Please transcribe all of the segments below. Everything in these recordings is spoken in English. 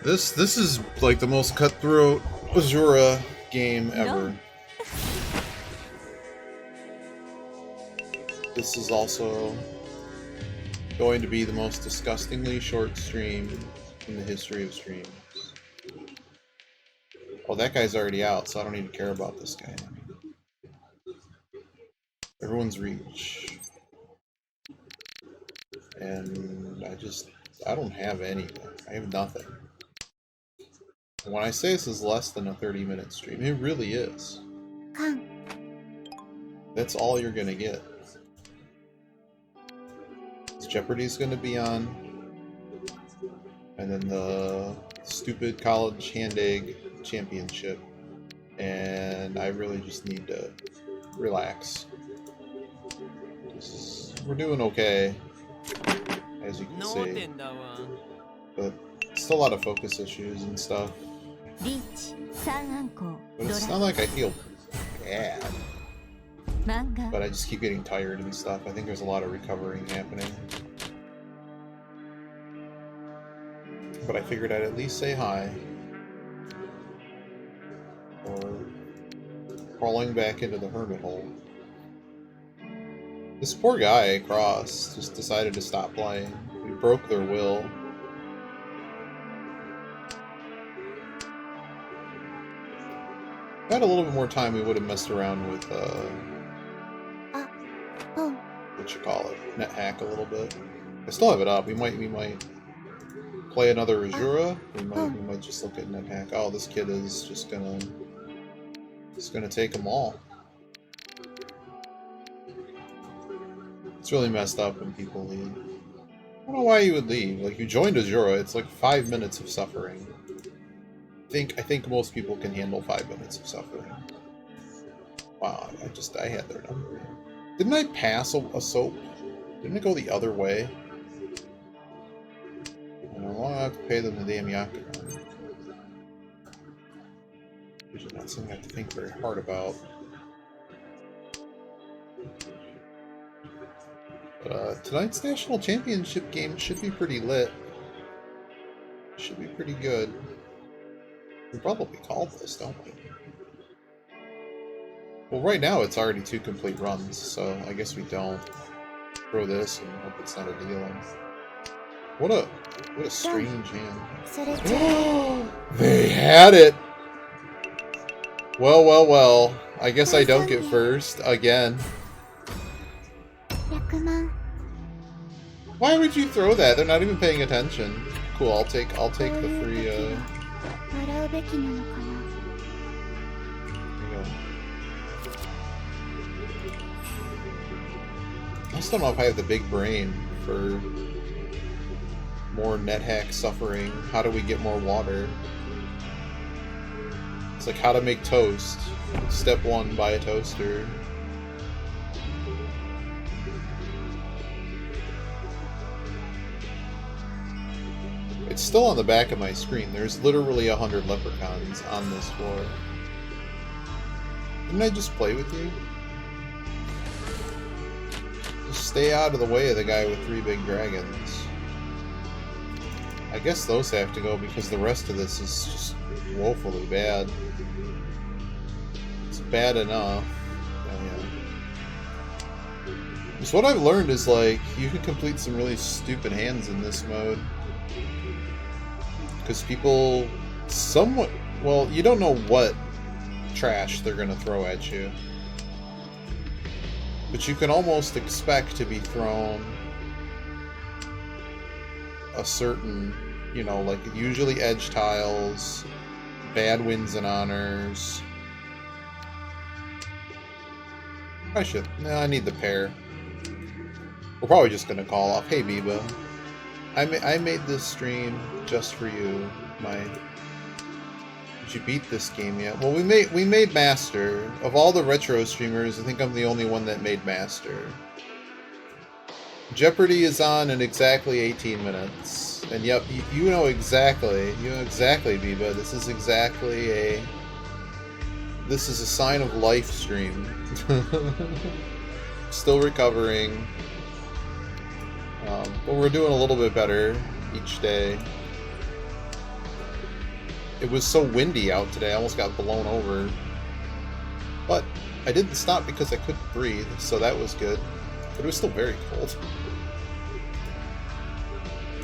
This is like the most cutthroat Asura game ever. This is also going to be the most disgustingly short stream in the history of streams. Oh, that guy's already out, so I don't even care about this guy. Everyone's reach. And I don't have anything. I have nothing. And when I say this is less than a 30-minute stream, it really is. That's all you're gonna get. Jeopardy's gonna be on. And then the stupid college hand egg championship. And I really just need to relax. We're doing okay, as you can see. But still a lot of focus issues and stuff. But it's not like I feel bad. But I just keep getting tired and stuff. I think there's a lot of recovering happening. But I figured I'd at least say hi. Or crawling back into the hermit hole. This poor guy across just decided to stop playing. We broke their will. If I had a little bit more time, we would have messed around with, what you call it, NetHack a little bit. I still have it up. We might play another Asura. We might just look at NetHack. Oh, this kid is just gonna take them all. It's really messed up when people leave. I don't know why you would leave. Like, you joined Asura, it's like 5 minutes of suffering. I think most people can handle 5 minutes of suffering. Wow, I had their number. Didn't I pass a soap? Didn't it go the other way? I don't know, I'll have to pay them the damn Yakuza. Usually not something I have to think very hard about. Tonight's national championship game should be pretty lit. Should be pretty good. We probably called this, don't we? Well, right now it's already 2 complete runs, so I guess we don't. Throw this and hope it's not a deal. What a strange hand. They had it! Well. I guess I don't get first again. Why would you throw that? They're not even paying attention. Cool, I'll take the free, There you go. I just don't know if I have the big brain for more NetHack suffering. How do we get more water? It's like how to make toast. Step 1, buy a toaster. It's still on the back of my screen. There's literally 100 leprechauns on this floor. Didn't I just play with you? Just stay out of the way of the guy with 3 big dragons. I guess those have to go because the rest of this is just woefully bad. It's bad enough. Oh, yeah. Just what I've learned is, like, you can complete some really stupid hands in this mode. Because people somewhat... Well, you don't know what trash they're going to throw at you. But you can almost expect to be thrown a certain, you know, like usually edge tiles, bad wins and honors. No, I need the pair. We're probably just going to call off. Hey, Biba. I made this stream just for you. Did you beat this game yet? Well, we made Master. Of all the retro streamers, I think I'm the only one that made Master. Jeopardy is on in exactly 18 minutes. And yep, you know exactly, Biba. This is a sign of life stream. Still recovering. But we're doing a little bit better each day. it was so windy out today, I almost got blown over. But I didn't stop because I couldn't breathe, so that was good. But it was still very cold.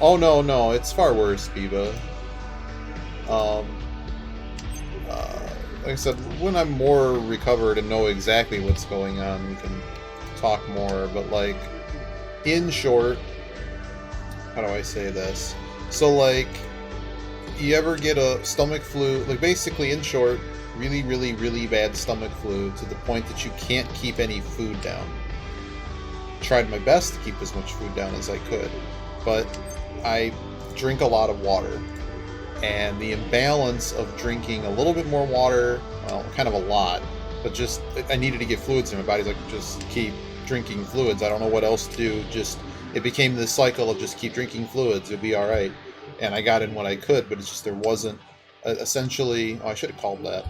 Oh no, no, it's far worse, Biba. Like I said, when I'm more recovered and know exactly what's going on, we can talk more, but like, in short, how do I say this? So like, you ever get a stomach flu, like basically in short, really, really, really bad stomach flu to the point that you can't keep any food down. Tried my best to keep as much food down as I could, but I drink a lot of water. And the imbalance of drinking a little bit more water, well, kind of a lot, but just, I needed to get fluids in my body's like, just keep drinking fluids. I don't know what else to do. Just, it became this cycle of just keep drinking fluids. You'll be all right. And I got in what I could, but it's just, there wasn't, essentially, oh, I should have called that.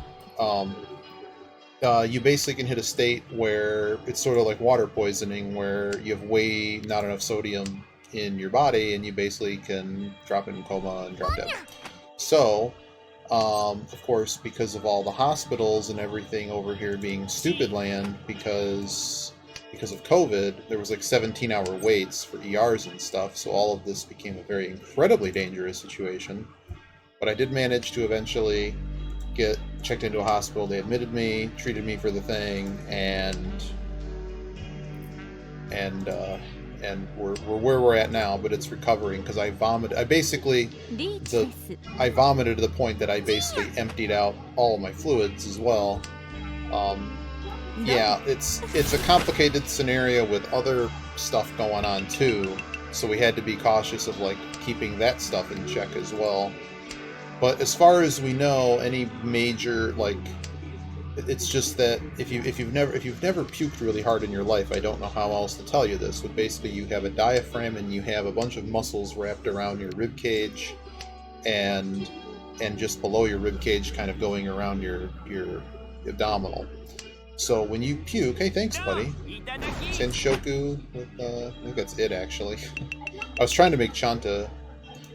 You basically can hit a state where it's sort of like water poisoning, where you have way not enough sodium in your body, and you basically can drop in coma and drop dead. So, of course, because of all the hospitals and everything over here being stupid land, because of COVID, there was like 17-hour waits for ERs and stuff, so all of this became a very incredibly dangerous situation. But I did manage to eventually get checked into a hospital. They admitted me, treated me for the thing, and we're where we're at now, but it's recovering because I vomited. I vomited to the point that I basically emptied out all of my fluids as well. Yeah, it's a complicated scenario with other stuff going on too, so we had to be cautious of like keeping that stuff in check as well. But as far as we know, any major like, it's just that if you've never puked really hard in your life, I don't know how else to tell you this, but basically you have a diaphragm and you have a bunch of muscles wrapped around your rib cage, and just below your rib cage, kind of going around your abdominal. So when you puke, hey, thanks, buddy. Senshoku, I think that's it actually. I was trying to make Chanta.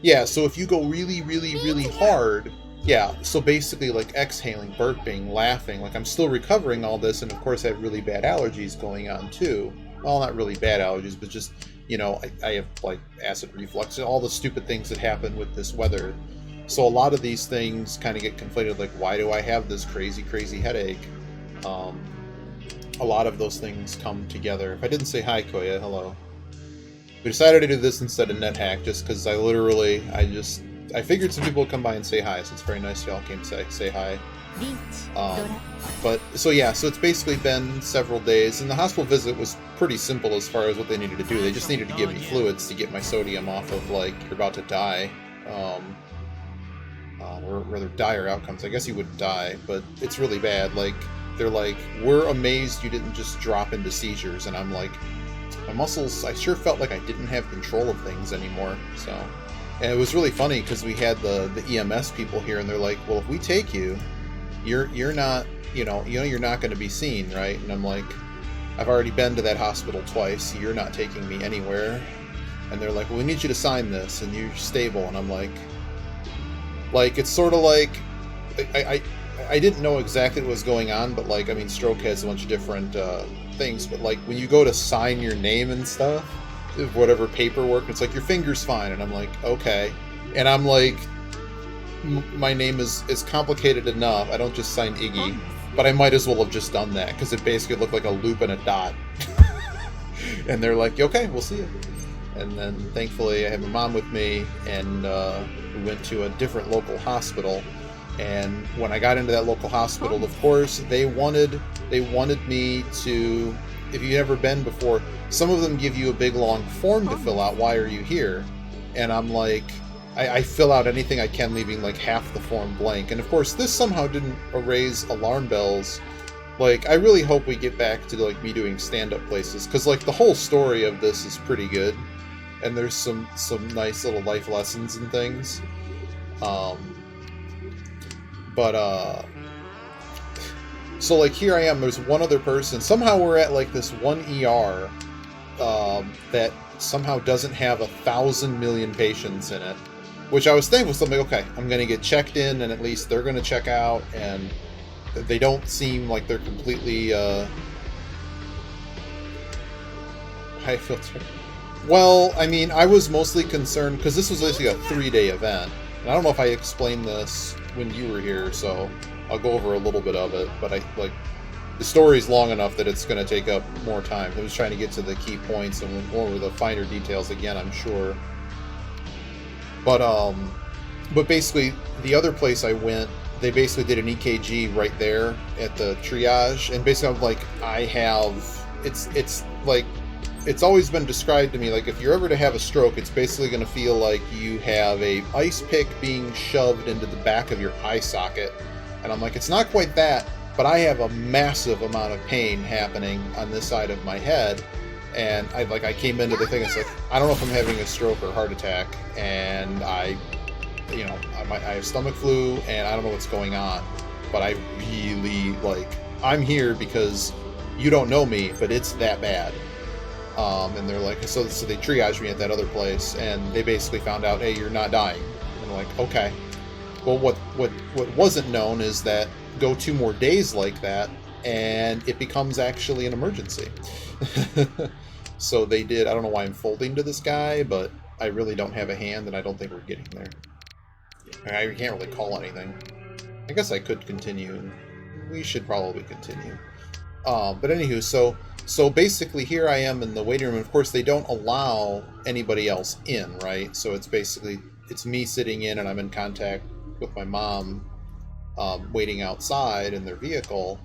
Yeah, so if you go really, really, really hard. Yeah, so basically like exhaling, burping, laughing, like I'm still recovering all this, and of course I have really bad allergies going on too. Well, not really bad allergies, but just, you know, I have like acid reflux and all the stupid things that happen with this weather. So a lot of these things kind of get conflated, like why do I have this crazy, crazy headache? A lot of those things come together. If I didn't say hi, Koya, hello. We decided to do this instead of NetHack just because I figured some people would come by and say hi, so it's very nice y'all came to say hi. But, so yeah, so it's basically been several days, and the hospital visit was pretty simple as far as what they needed to do. They just needed to give me fluids to get my sodium off of, like, you're about to die. Or rather, dire outcomes. I guess you wouldn't die, but it's really bad. Like, they're like, we're amazed you didn't just drop into seizures, and I'm like, my muscles, I sure felt like I didn't have control of things anymore, so... And it was really funny because we had the EMS people here, and they're like, "Well, if we take you, you're not, you're not going to be seen, right?" And I'm like, "I've already been to that hospital twice. So you're not taking me anywhere." And they're like, "Well, we need you to sign this, and you're stable." And I'm like, it's sort of like, I didn't know exactly what was going on, but like, I mean, stroke has a bunch of different things, but like when you go to sign your name and stuff. Whatever paperwork, it's like your finger's fine, and I'm like, okay, and I'm like, my name is complicated enough. I don't just sign Iggy, but I might as well have just done that because it basically looked like a loop and a dot. And they're like, okay, we'll see you. And then thankfully I had my mom with me, and we went to a different local hospital. And when I got into that local hospital, of course, they wanted me to. If you've never been before, some of them give you a big long form to fill out. Why are you here? And I'm like, I fill out anything I can, leaving like half the form blank. And of course, this somehow didn't raise alarm bells. Like, I really hope we get back to like me doing stand-up places, because like the whole story of this is pretty good, and there's some nice little life lessons and things. So, like, here I am, there's one other person. Somehow we're at, like, this one ER that somehow doesn't have 1,000 million patients in it. Which I was thankful. Something okay, I'm going to get checked in, and at least they're going to check out, and they don't seem like they're completely high filter. Well, I mean, I was mostly concerned because this was basically a 3-day event, and I don't know if I explained this when you were here, so I'll go over a little bit of it. But the story's long enough that it's going to take up more time. I was trying to get to the key points and we'll go over the finer details again, I'm sure. But basically, the other place I went, they basically did an EKG right there at the triage, and basically, I'm like, it's like, it's always been described to me like if you're ever to have a stroke, it's basically going to feel like you have a ice pick being shoved into the back of your eye socket, and I'm like, it's not quite that, but I have a massive amount of pain happening on this side of my head. And I came into the thing, it's like, I don't know if I'm having a stroke or heart attack, and I have stomach flu, and I don't know what's going on, but I really, I'm here because you don't know me, but it's that bad. And they're like, so they triaged me at that other place, and they basically found out, hey, you're not dying. And I'm like, okay. Well, what wasn't known is that go 2 more days like that, and it becomes actually an emergency. So they did. I don't know why I'm folding to this guy, but I really don't have a hand, and I don't think we're getting there. I can't really call anything. I guess I could continue. We should probably continue. But anywho, so basically here I am in the waiting room. And of course, they don't allow anybody else in, right? So it's basically, it's me sitting in, and I'm in contact with my mom, waiting outside in their vehicle,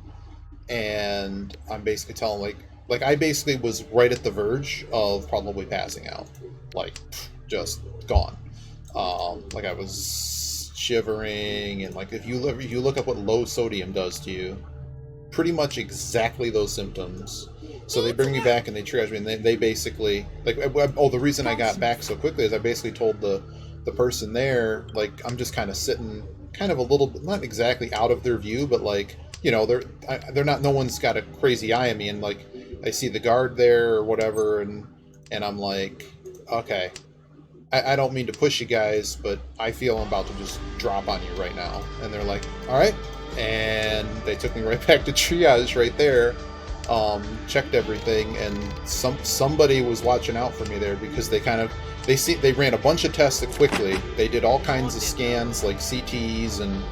and I'm basically telling, like I basically was right at the verge of probably passing out, just gone. I was shivering, and if you look up what low sodium does to you, pretty much exactly those symptoms. So they bring me back and they triage me, and they basically the reason I got back so quickly is I basically told the person there, I'm just kind of sitting kind of a little bit, not exactly out of their view, but they're not, no one's got a crazy eye on me, and I see the guard there or whatever, and I'm like, okay, I don't mean to push you guys, but I feel I'm about to just drop on you right now. And they're like, all right. And they took me right back to triage right there, checked everything, and somebody was watching out for me there, because they ran a bunch of tests quickly. They did all kinds of scans, like CTs and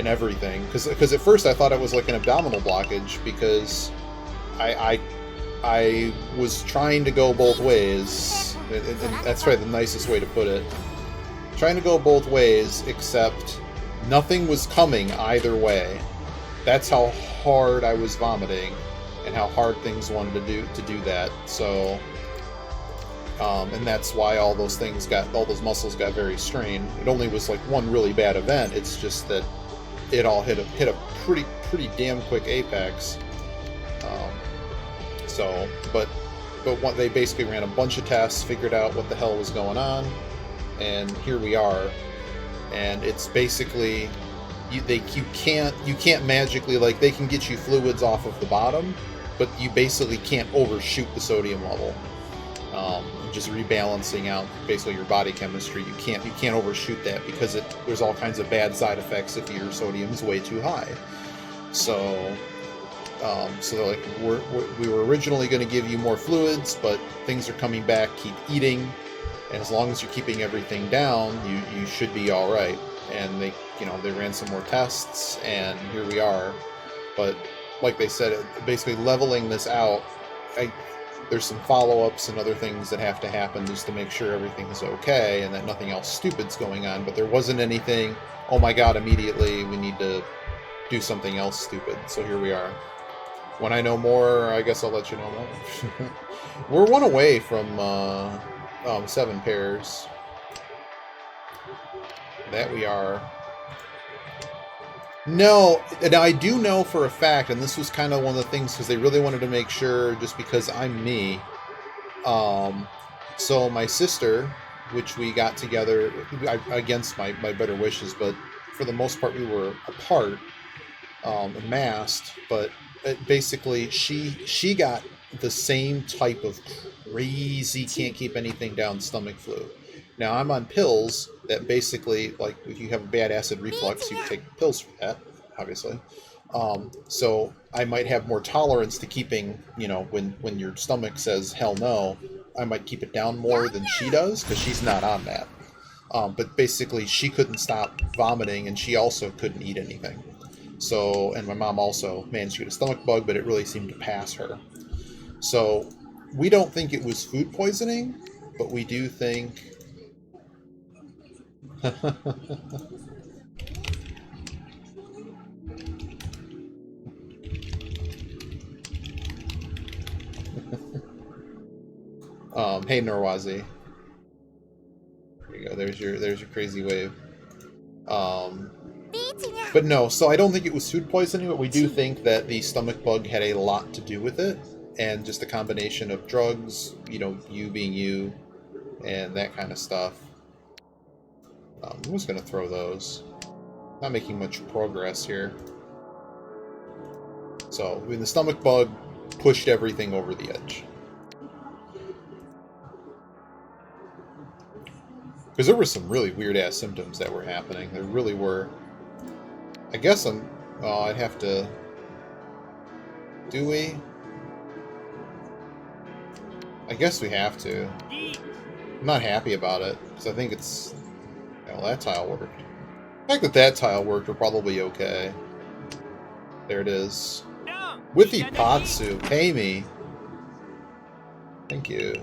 everything. Because at first I thought it was an abdominal blockage, because I was trying to go both ways. And that's probably the nicest way to put it. Trying to go both ways, except nothing was coming either way. That's how hard I was vomiting, and how hard things wanted to do that. So, and that's why all those muscles got very strained. It only was one really bad event. It's just that it all hit a pretty damn quick apex. But they basically ran a bunch of tests, figured out what the hell was going on, and here we are. And it's basically you can't magically, they can get you fluids off of the bottom, but you basically can't overshoot the sodium level. Just rebalancing out basically your body chemistry. You can't overshoot that, because there's all kinds of bad side effects if your sodium's way too high. So they're like, we were originally going to give you more fluids, but things are coming back. Keep eating, and as long as you're keeping everything down, you should be all right. And they ran some more tests, and here we are. But like they said, basically leveling this out, there's some follow-ups and other things that have to happen just to make sure everything's okay and that nothing else stupid's going on. But there wasn't anything, oh my god, immediately we need to do something else stupid. So here we are. When I know more, I guess I'll let you know more. We're 1 away from 7 pairs. That we are. No, and I do know for a fact, and this was kind of one of the things, because they really wanted to make sure, just because I'm me. So my sister, which we got together against my better wishes, but for the most part we were apart, and masked, but basically she got the same type of crazy can't keep anything down stomach flu. Now, I'm on pills that basically, like, if you have a bad acid reflux, you take pills for that, obviously. So I might have more tolerance to keeping, you know, when your stomach says hell no, I might keep it down more than she does, because she's not on that. But basically, she couldn't stop vomiting, and she also couldn't eat anything. So, and my mom also managed to get a stomach bug, but it really seemed to pass her. So, we don't think it was food poisoning, but we do think... Hey Norwazi. There you go. There's your crazy wave. But no, so I don't think it was food poisoning, but we do think that the stomach bug had a lot to do with it, and just a combination of drugs, you know, you being you, and that kind of stuff. I'm just gonna throw those. Not making much progress here. So, I mean, the stomach bug pushed everything over the edge. Because there were some really weird-ass symptoms that were happening. There really were. I guess I'm... Oh, I'd have to... Do we? I guess we have to. I'm not happy about it, because I think it's... Well, that tile worked. The fact that that tile worked, we're probably okay. There it is. Withy Potsu, pay me. Thank you.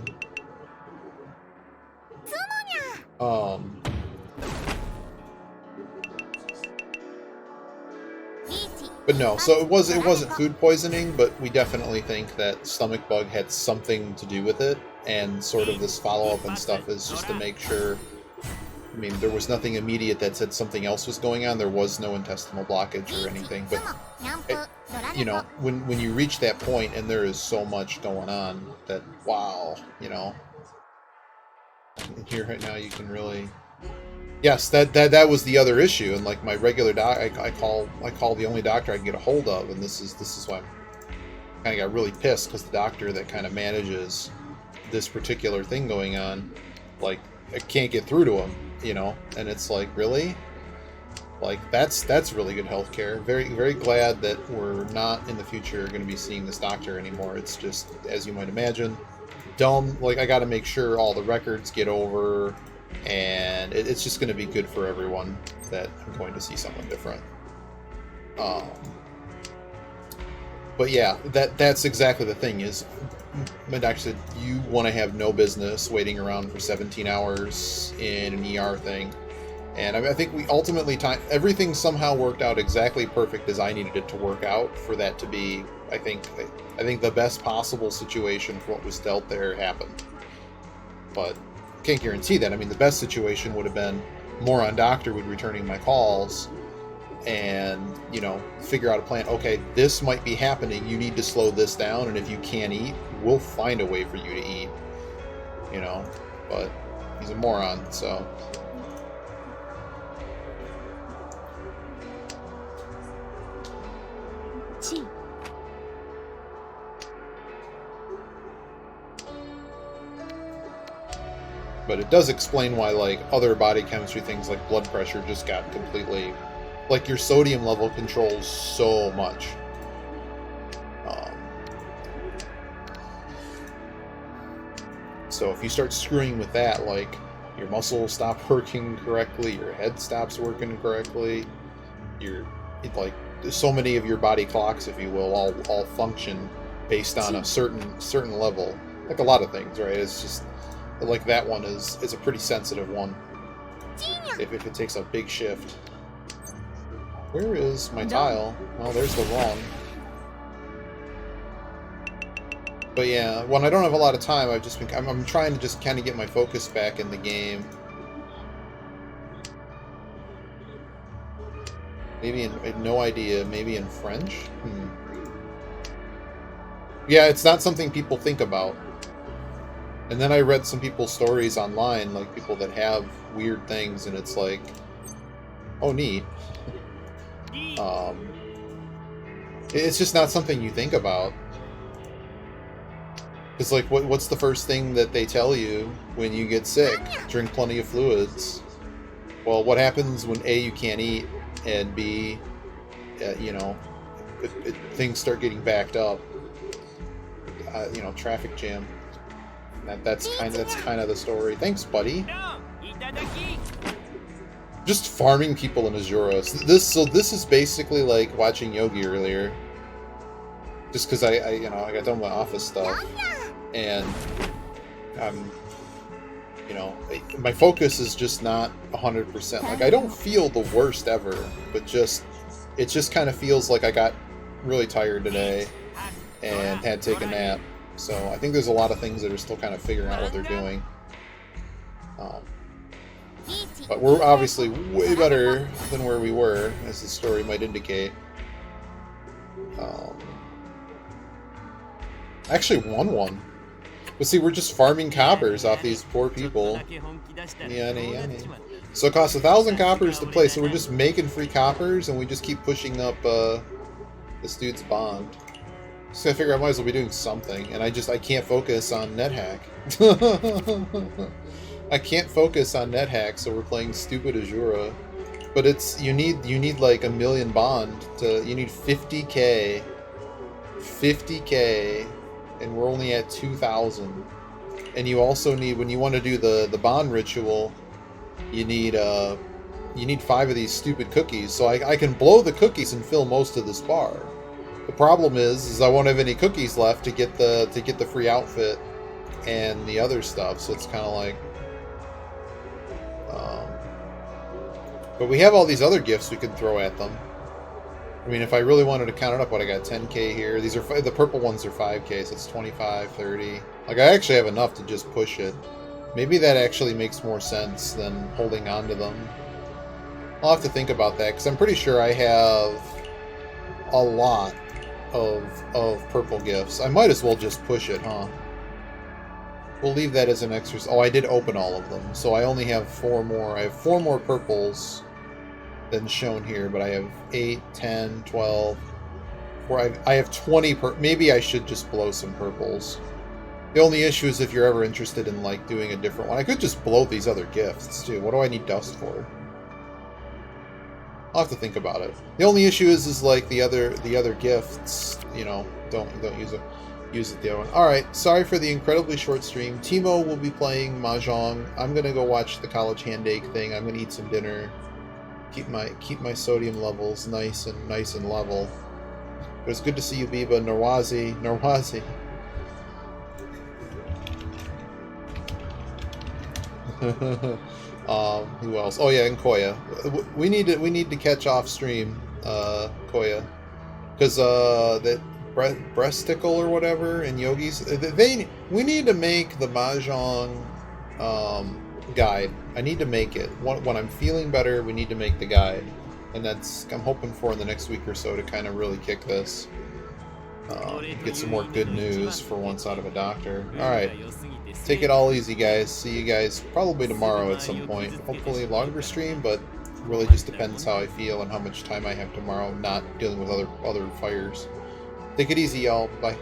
But no, so it wasn't food poisoning, but we definitely think that stomach bug had something to do with it, and sort of this follow-up and stuff is just to make sure. I mean, there was nothing immediate that said something else was going on. There was no intestinal blockage or anything, but you know, when you reach that point and there is so much going on that, wow, you know, here right now you can really... Yes, that was the other issue, and like my regular doc, I call the only doctor I can get a hold of, and this is why I kind of got really pissed, because the doctor that kind of manages this particular thing going on, like, I can't get through to him, you know, and it's like, really, like that's really good healthcare. Very very glad that we're not in the future going to be seeing this doctor anymore. It's just, as you might imagine, dumb. Like, I got to make sure all the records get over. And it's just going to be good for everyone that I'm going to see someone different. But yeah, that's exactly the thing is, my doctor said, you want to have no business waiting around for 17 hours in an ER thing. And I think we ultimately, everything somehow worked out exactly perfect as I needed it to work out for that to be, I think the best possible situation for what was dealt there happened. But can't guarantee that. I mean, the best situation would have been more on doctor would returning my calls and, you know, figure out a plan. Okay, this might be happening. You need to slow this down, and if you can't eat, we'll find a way for you to eat. You know, but he's a moron, so... But it does explain why, like, other body chemistry things like blood pressure just got completely... Like, your sodium level controls so much. So if you start screwing with that, like, your muscles stop working correctly, your head stops working correctly, like, so many of your body clocks, if you will, all function based on a certain level. Like a lot of things, right? It's just... Like, that one is a pretty sensitive one. If it takes a big shift. Where is my tile? Oh, there's the wrong. But yeah, when I don't have a lot of time, I'm trying to just kind of get my focus back in the game. Maybe no idea. Maybe in French? Yeah, it's not something people think about. And then I read some people's stories online, like people that have weird things, and it's like, oh, neat. It's just not something you think about. Because, like, what's the first thing that they tell you when you get sick? Drink plenty of fluids. Well, what happens when A, you can't eat, and B, you know, things start getting backed up? You know, traffic jam. That's kind of the story. Thanks, buddy. Just farming people in Azura. So this is basically like watching Yogi earlier. Just because I got done with my office stuff, and you know, my focus is just not 100%. Like, I don't feel the worst ever, but it just kind of feels like I got really tired today and had to take a nap. So I think there's a lot of things that are still kind of figuring out what they're doing. But we're obviously way better than where we were, as the story might indicate. I actually won one. But see, we're just farming coppers off these poor people. So it costs 1,000 coppers to play, so we're just making free coppers, and we just keep pushing up this dude's bond. So I figure I might as well be doing something, and I can't focus on NetHack. I can't focus on NetHack, so we're playing stupid Azura. But it's you need like 1 million bond you need 50k, and we're only at 2,000. And you also need, when you want to do the bond ritual, you need 5 of these stupid cookies. So I can blow the cookies and fill most of this bar. The problem is I won't have any cookies left to get the free outfit and the other stuff. So it's kind of like, but we have all these other gifts we could throw at them. I mean, if I really wanted to count it up, what I got, 10k here. These are the purple ones are 5k, so it's 25, 30. Like, I actually have enough to just push it. Maybe that actually makes more sense than holding on to them. I'll have to think about that, because I'm pretty sure I have a lot of purple gifts. I might as well just push it, huh? We'll leave that as an exercise. Oh, I did open all of them, so I only have 4 more. I have 4 more purples than shown here, but I have 8, 10, 12. I have 20 maybe I should just blow some purples. The only issue is if you're ever interested in, like, doing a different one. I could just blow these other gifts, too. What do I need dust for? I'll have to think about it. The only issue is like the other gifts, you know, don't use it. Use it the other one. Alright, sorry for the incredibly short stream. Timo will be playing Mahjong. I'm gonna go watch the college handake thing. I'm gonna eat some dinner. Keep my sodium levels nice and level. It was good to see you, Biba. Norwazi. Who else? Oh yeah, and Koya. We need to catch off stream, Koya, because that breasticle or whatever and yogis. We need to make the Mahjong guide. I need to make it. When I'm feeling better, we need to make the guide, and I'm hoping for in the next week or so to kind of really kick this. Get some more good news for once out of a doctor. Alright. Take it all easy, guys. See you guys probably tomorrow at some point. Hopefully a longer stream, but it really just depends how I feel and how much time I have tomorrow, not dealing with other fires. Take it easy, y'all. Bye.